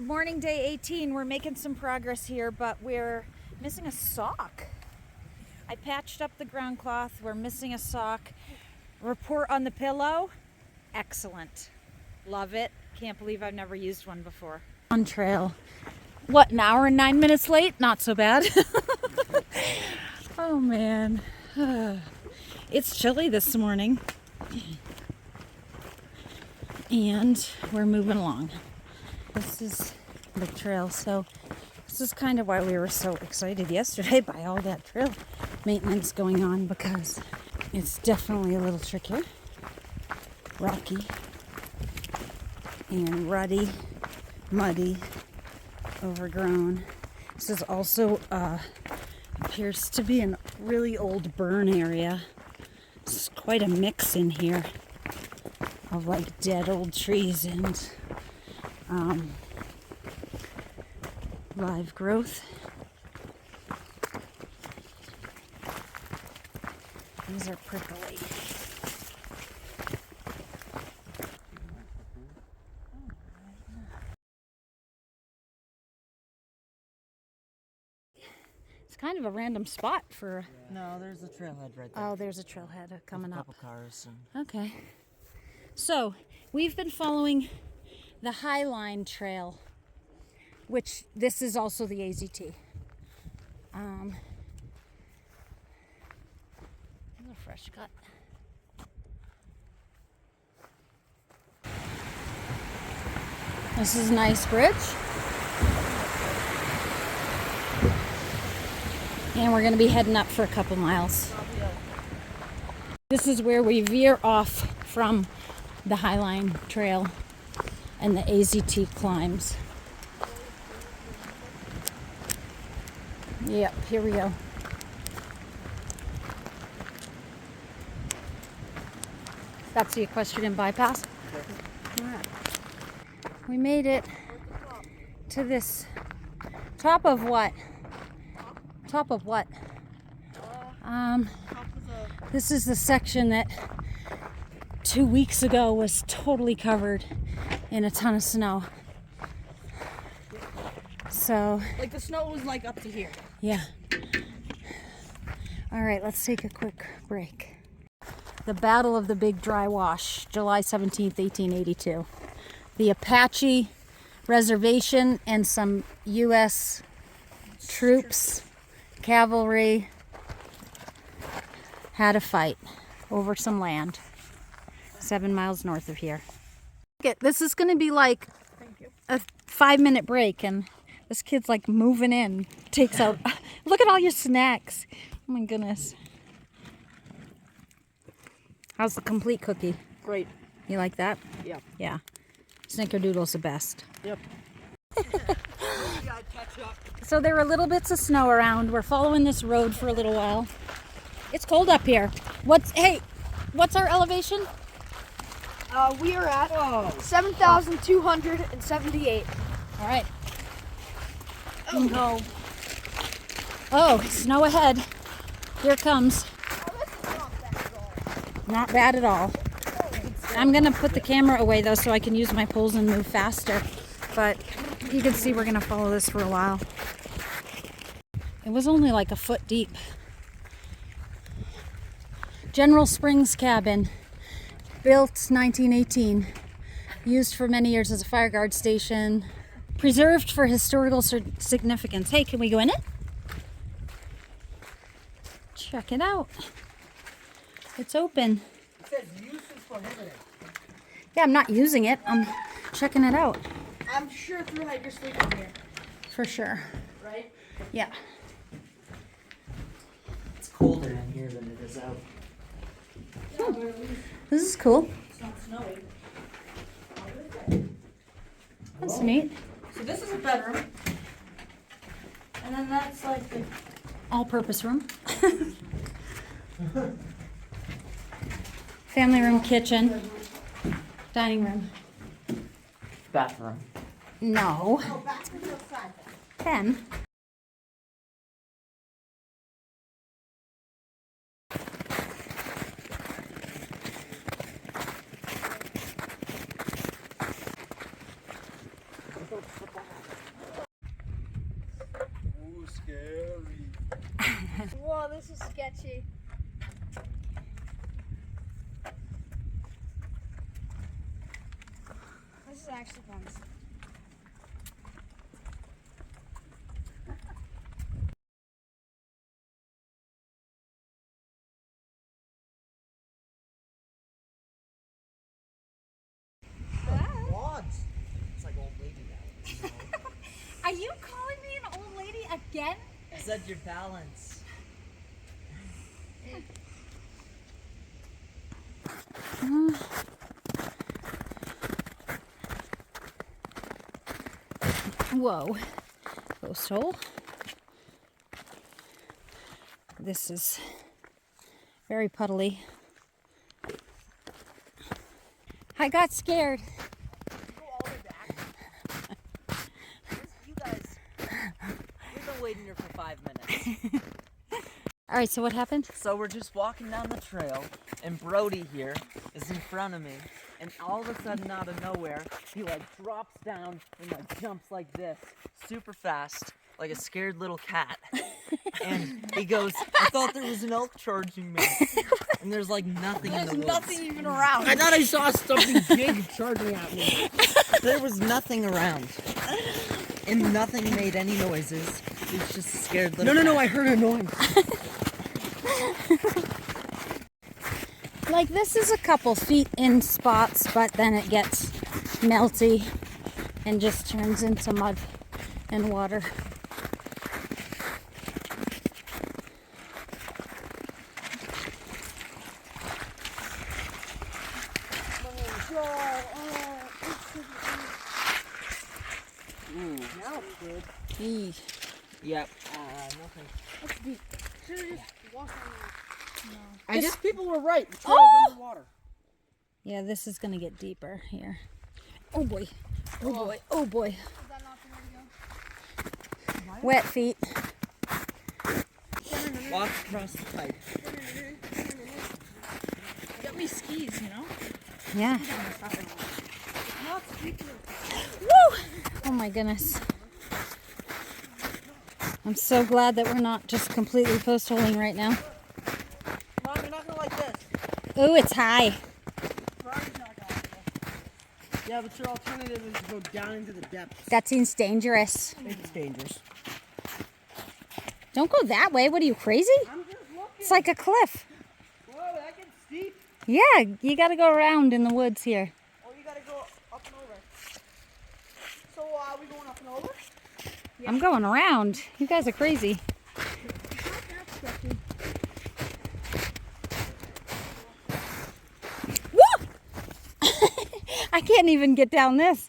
Good morning, day 18. We're making some progress here, but we're missing a sock. I patched up the ground cloth. We're missing a sock. Report on the pillow. Excellent. Love it. Can't believe I've never used one before. On trail. What, an hour and 9 minutes late? Not so bad. Oh man. It's chilly this morning. And we're moving along. This is the trail, so this is kind of why we were so excited yesterday by all that trail maintenance going on, because it's definitely a little trickier, rocky, and ruddy, muddy, overgrown. This is also appears to be a really old burn area. It's quite a mix in here of like dead old trees and live growth. These are prickly. It's kind of a random spot for. No, there's a trailhead right there. Oh, there's a trailhead coming up. A couple cars. And... Okay. So we've been following the Highline Trail, which this is also the AZT. This is a fresh cut. This is a nice bridge. And we're going to be heading up for a couple miles. This is where we veer off from the Highline Trail and the AZT climbs. Yep, here we go. That's the equestrian bypass. All right. We made it to this top of what? Top of what? This is the section that 2 weeks ago was totally covered in a ton of snow. So, like the snow was like up to here. Yeah. All right, let's take a quick break. The Battle of the Big Dry Wash, July 17th, 1882. The Apache Reservation and some U.S. troops, cavalry, had a fight over some land 7 miles north of here. This is going to be like a 5-minute break, and this kid's like moving in. Takes out. Look at all your snacks. Oh my goodness. How's the complete cookie? Great. You like that? Yeah. Yeah. Snickerdoodle's the best. Yep. So there are little bits of snow around. We're following this road for a little while. It's cold up here. What's our elevation? We are at 7,278. All right. Oh no. Oh, snow ahead. Here it comes. Not bad at all. I'm going to put the camera away though so I can use my poles and move faster. But you can see we're going to follow this for a while. It was only like a foot deep. General Springs Cabin, built 1918, used for many years as a fire guard station, preserved for historical significance. Hey, can we go in it? Check it out. It's open. It says use is prohibited. Yeah, I'm not using it. I'm checking it out. I'm sure through that you're sleeping here. For sure. Right? Yeah. It's colder in here than it is out. This is cool. It's not snowy. That's neat. So this is a bedroom. And then that's like the All-purpose room. Family room, kitchen, dining room. Bathroom. No. bathroom outside. Pen. this is sketchy. This is actually fun. Wads. It's like old lady now. Are you calling me an old lady again? I said your balance. Whoa. Post hole. This is very puddly. I got scared. Go all the way back. You guys, we've been waiting here for 5 minutes. All right, so what happened? So we're just walking down the trail, and Brody here is in front of me, and all of a sudden, out of nowhere, he like drops down and like jumps like this, super fast, like a scared little cat. And he goes, "I thought there was an elk charging me," and there's like nothing in the woods. There's nothing even around. I thought I saw something big charging at me. There was nothing around, and nothing made any noises. It was just a scared little. No, I heard a noise. Like this is a couple feet in spots, but then it gets melty and just turns into mud and water. Ooh, now it's good. Eee. Yep. Nothing. That's deep. Should've just walked on that. I guess people were right. The trail's underwater. Yeah, this is gonna get deeper here. Oh boy. Oh boy. Oh boy. Is that not the way to go? Wet feet. Walk across the pipe. Get me skis, you know? Yeah. Not steep. Woo! Oh my goodness. I'm so glad that we're not just completely post-holing right now. Mom, you're not gonna like this. Oh, it's high. Brian's not gonna like this. Yeah, but your alternative is to go down into the depths. That seems dangerous. It's dangerous. Don't go that way. What are you, crazy? I'm just looking. It's like a cliff. Whoa, that gets steep. Yeah, you gotta go around in the woods here. Oh, you gotta go up and over. So, are we going up and over? I'm going around. You guys are crazy. Woo! I can't even get down this.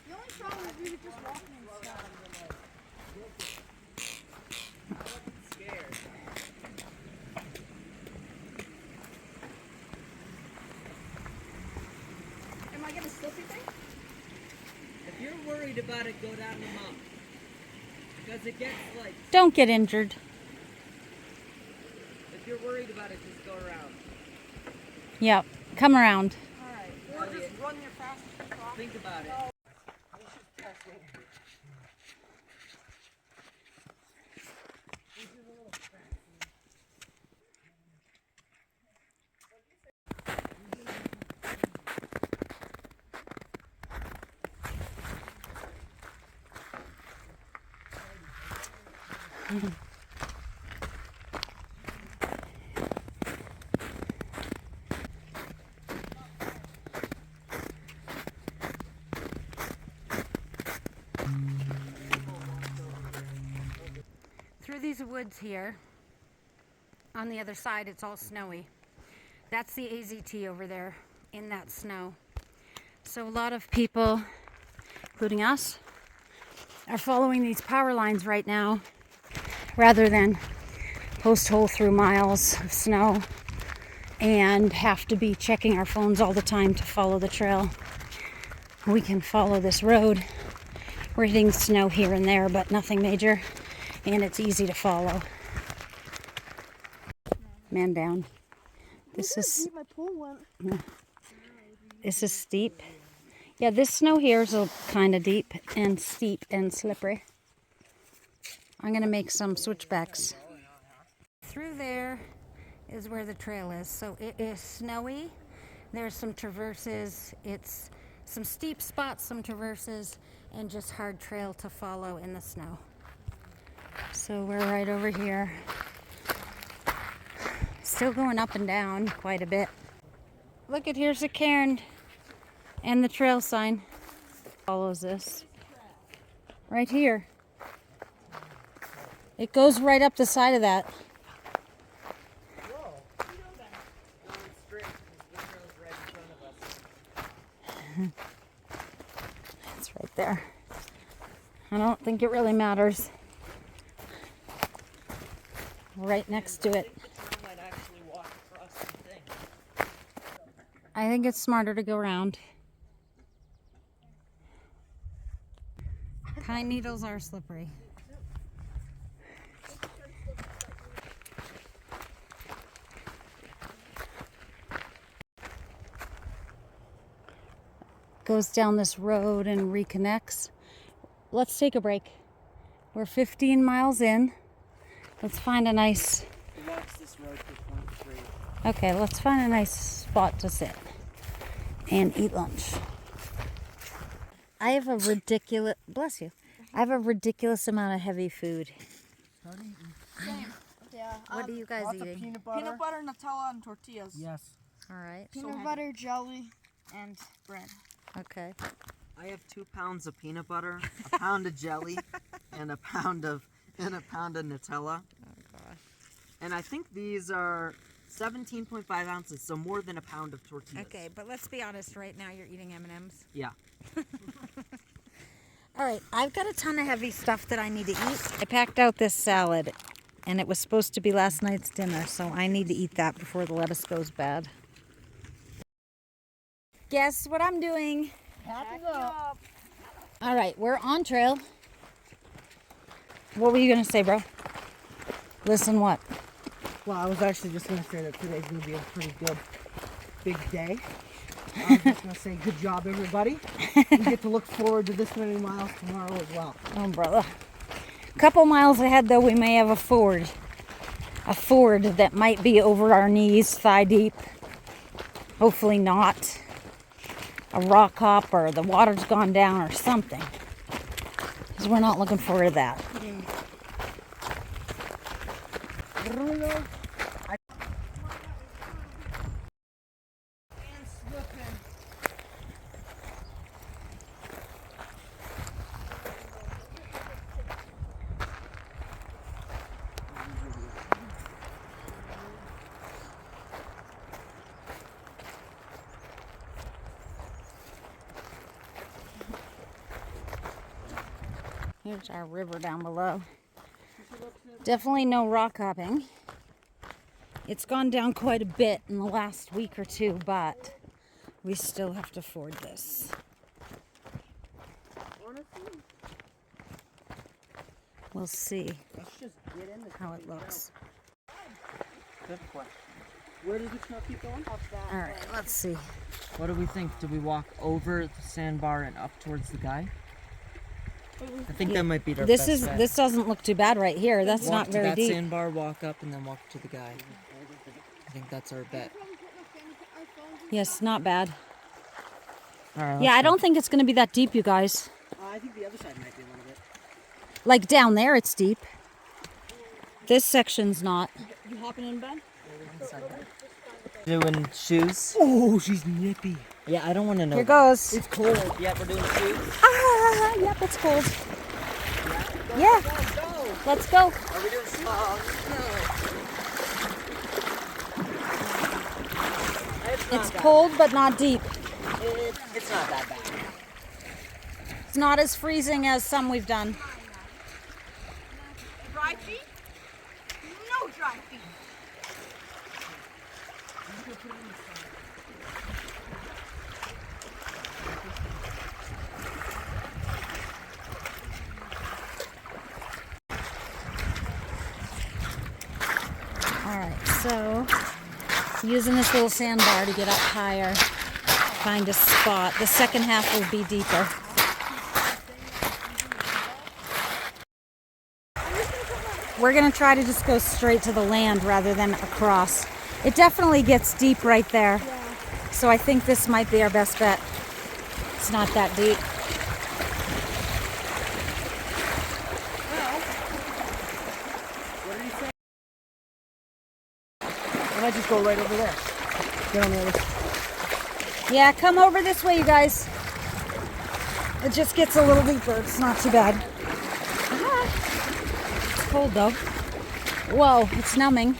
The only problem is we were just walking and stuff. Am I gonna slip, you think? If you're worried about it, go down the mountain. Because it gets like, Don't get injured. if you're worried about it, just go around. Yep. Come around. Alright. Or just run your fastest car. Think about it. Through these woods here, on the other side, it's all snowy. That's the AZT over there in that snow. So a lot of people, including us, are following these power lines right now rather than post hole through miles of snow and have to be checking our phones all the time to follow the trail. We can follow this road. We're hitting snow here and there, but nothing major, and it's easy to follow. Man down. This is My pool went. this is steep. Yeah, this snow here is kind of deep and steep and slippery. I'm gonna make some switchbacks. Through there is where the trail is. So it is snowy. There's some traverses. It's some steep spots, some traverses, and just hard trail to follow in the snow. So we're right over here. Still going up and down quite a bit. Look at, here's a cairn and the trail sign. Follows this. Right here. It goes right up the side of that. It's right there. I don't think it really matters. Right next to it. I think it's smarter to go around. Pine needles are slippery. Goes down this road and reconnects. Let's take a break. We're 15 miles in. Let's find a nice... Okay, let's find a nice spot to sit and eat lunch. I have a ridiculous... Bless you. I have a ridiculous amount of heavy food. Same. Yeah. What are you guys eating? Peanut butter, Nutella, and tortillas. Yes. All right. Peanut butter, jelly, and bread. Okay. I have 2 pounds of peanut butter, a pound of jelly, and a pound of Nutella. Oh gosh. And I think these are 17.5 ounces, so more than a pound of tortillas. Okay, but let's be honest. Right now, you're eating M&Ms. Yeah. All right, I've got a ton of heavy stuff that I need to eat. I packed out this salad, and it was supposed to be last night's dinner, so I need to eat that before the lettuce goes bad. Guess what I'm doing? Packing up. All right, we're on trail. What were you going to say, bro? Listen, what? Well, I was actually just going to say that today's going to be a pretty good big day. I was just going to say good job, everybody. We get to look forward to this many miles tomorrow as well. Oh, brother. A couple miles ahead, though, we may have a ford. A ford that might be over our knees, thigh deep. Hopefully not. A rock hop, or the water's gone down, or something. Because we're not looking forward to that. Here's our river down below. Definitely no rock hopping. It's gone down quite a bit in the last week or two, but we still have to ford this. We'll see how it looks. Good question. Where does the snow keep going? All right, let's see. What do we think? Do we walk over the sandbar and up towards the guy? I think that might be our This best bet. this doesn't look too bad right here. That's Walk not to very that deep. sandbar, walk up, and then walk to the guy. I think that's our bet. Yes, not bad. All right. Yeah, I don't think it's going to be that deep, you guys. I think the other side might be a little bit. Like down there, it's deep. This section's not. You hopping in bed? Doing shoes. Oh, she's nippy. Yeah, I don't want to know. Here that. goes. It's cold. Yeah, we're doing shoes. Ah, yep, it's cold. Yeah, let's go. Are we doing shoes? It's cold, but not deep. It's not that bad. It's not as freezing as some we've done. Dry feet? No dry feet. All right, so using this little sandbar to get up higher, find a spot. The second half will be deeper. we're gonna try to just go straight to the land rather than across. It definitely gets deep right there. Yeah. So I think this might be our best bet. It's not that deep. What did he say? I might just go right over there. Get on the other side. Yeah, come over this way, you guys. It just gets a little deeper. It's not too bad. It's cold though. Whoa, it's numbing.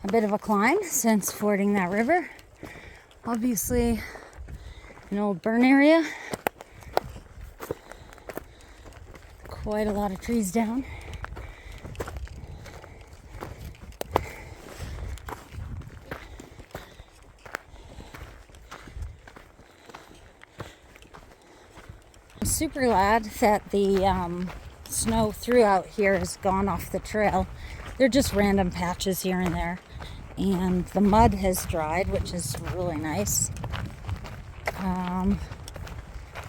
A bit of a climb since fording that river. Obviously, an old burn area. Quite a lot of trees down. I'm super glad that the snow throughout here has gone off the trail. They're just random patches here and there. And the mud has dried, which is really nice.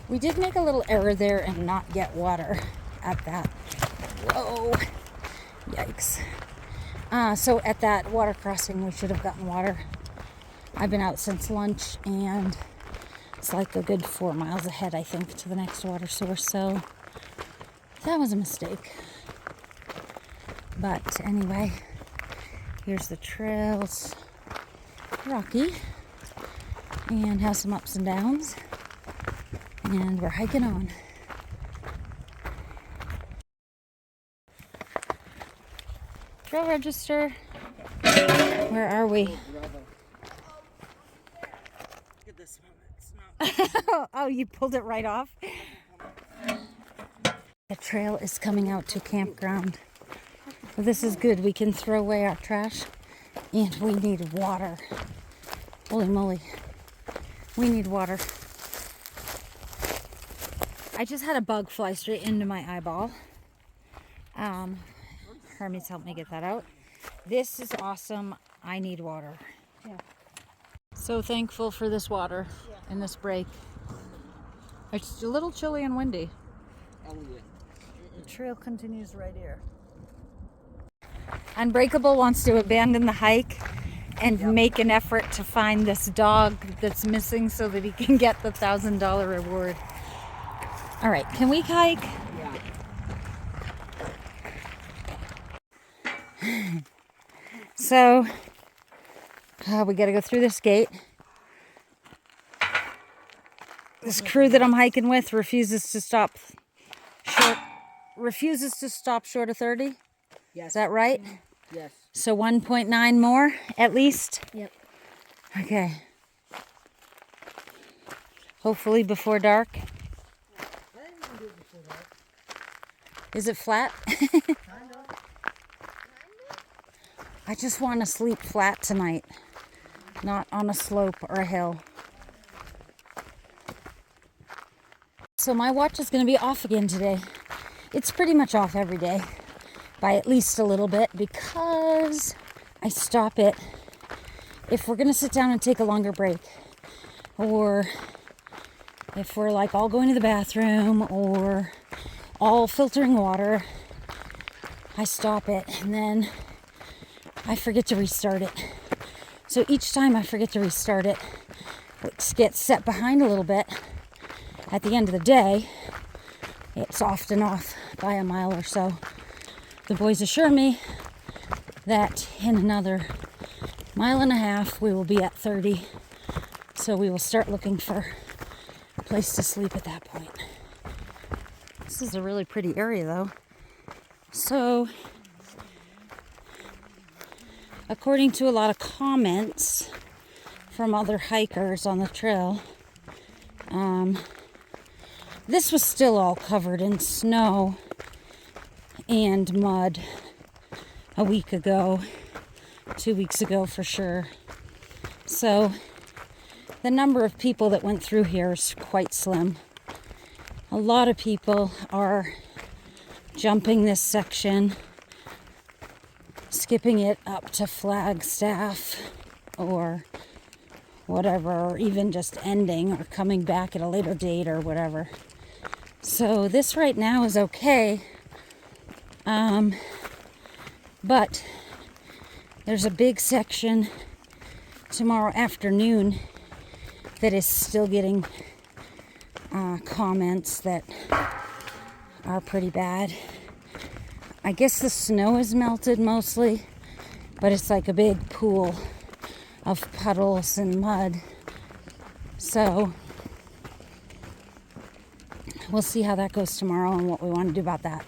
We did make a little error there and not get water at that. Whoa, yikes. So at that water crossing, we should have gotten water. I've been out since lunch, and it's like a good 4 miles ahead, I think, to the next water source. So that was a mistake. But anyway, here's the trails. Rocky and has some ups and downs. And we're hiking on. Trail register. Where are we? Look at this one. It's not. Oh, you pulled it right off? The trail is coming out to campground. Well, this is good. We can throw away our trash. And we need water. Holy moly. We need water. I just had a bug fly straight into my eyeball. Hermes helped me get that out. This is awesome. I need water. Yeah. So thankful for this water and this break. It's a little chilly and windy. The trail continues right here. Unbreakable wants to abandon the hike and make an effort to find this dog that's missing so that he can get the $1,000 reward. All right, can we hike? Yeah. So, we gotta go through this gate. This crew that I'm hiking with refuses to stop short of 30. Yes. Is that right? Yes. So 1.9 more at least? Yep. Okay. Hopefully before dark. Is it flat? I just want to sleep flat tonight, not on a slope or a hill. So my watch is going to be off again today. It's pretty much off every day by at least a little bit because I stop it if we're going to sit down and take a longer break, or if we're like all going to the bathroom or all filtering water. I stop it and then I forget to restart it. So each time I forget to restart it, it gets set behind a little bit. At the end of the day, it's often off by a mile or so. The boys assure me that in another 1.5 miles we will be at 30. So we will start looking for a place to sleep at that point. This is a really pretty area though. So, according to a lot of comments from other hikers on the trail, this was still all covered in snow and mud a week ago, 2 weeks ago for sure. So the number of people that went through here is quite slim. A lot of people are jumping this section, skipping it up to Flagstaff or whatever, or even just ending or coming back at a later date or whatever. So this right now is okay, But there's a big section tomorrow afternoon that is still getting comments that are pretty bad. I guess the snow is melted mostly, but it's like a big pool of puddles and mud. So we'll see how that goes tomorrow and what we want to do about that.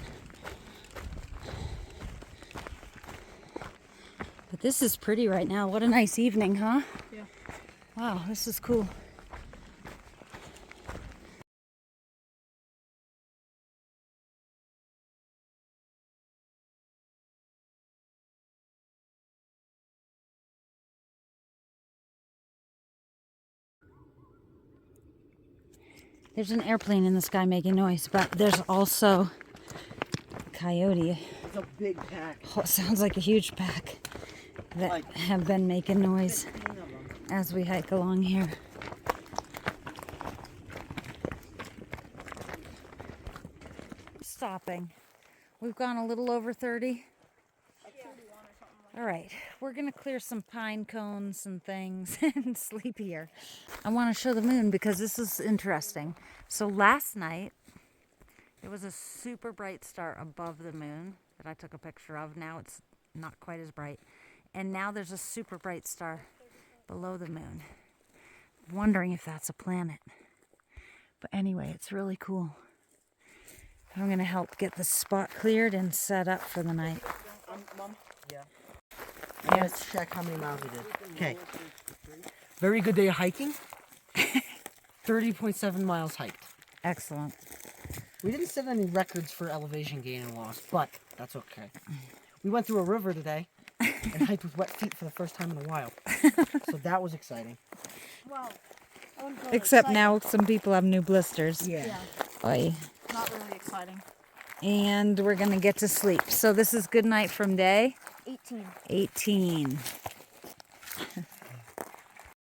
But this is pretty right now. What a nice evening, huh? Yeah. Wow, this is cool. There's an airplane in the sky making noise, but there's also a coyote. It's a big pack. Oh, it sounds like a huge pack that have been making noise 15 of them. as we hike along here. Stopping. We've gone a little over 30. All right, we're gonna clear some pine cones and things and sleep here. I want to show the moon because this is interesting. So last night, it was a super bright star above the moon that I took a picture of. Now it's not quite as bright. And now there's a super bright star below the moon. I'm wondering if that's a planet. But anyway, it's really cool. I'm gonna help get the spot cleared and set up for the night. Mom? Yeah. Let's check how many miles we did. Okay. Very good day of hiking. 30.7 miles hiked. Excellent. We didn't set any records for elevation gain and loss, but that's okay. We went through a river today and hiked with wet feet for the first time in a while. So that was exciting. Well, I wouldn't call it Except exciting. now some people have new blisters. Yeah. Oy. Not really exciting. And we're gonna get to sleep. So this is good night from day 18. 18.